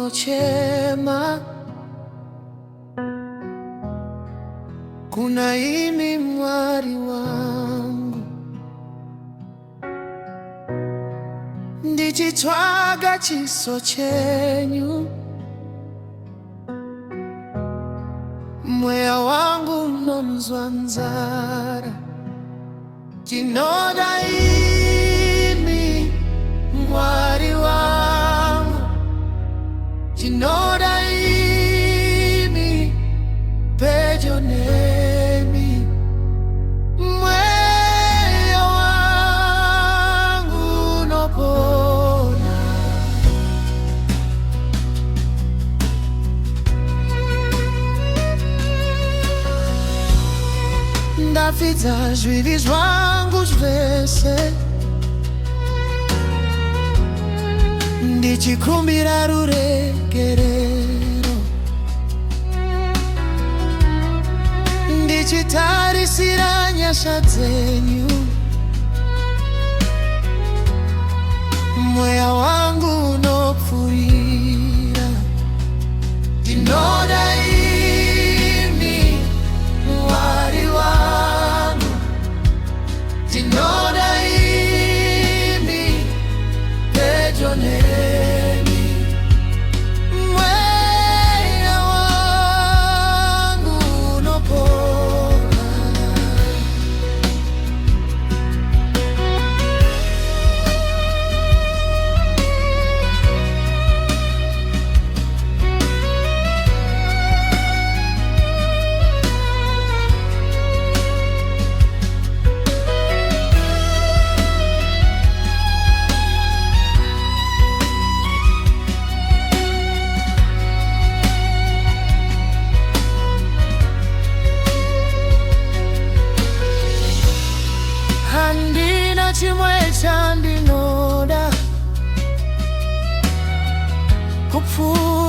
chiso chema. Kuna imi mwari wangu ndichitsvaga chiso chenyu, mweya wangu unomzwa nzara. Ndinoda imi mwari wangu, ndinoda imi pedyo nemi, mweya wangu unopona. Ndafidza zvivi zvangu zvese, ndichikumbira ruregerero, ndichitarisira nyasha dzenyu. Mweya wangu unopfuura. Ndinoda imi mwari wangu, ndinoda imi pedyo nemi, mweya wangu unopona. Handina chimwe chandinoda kupfuura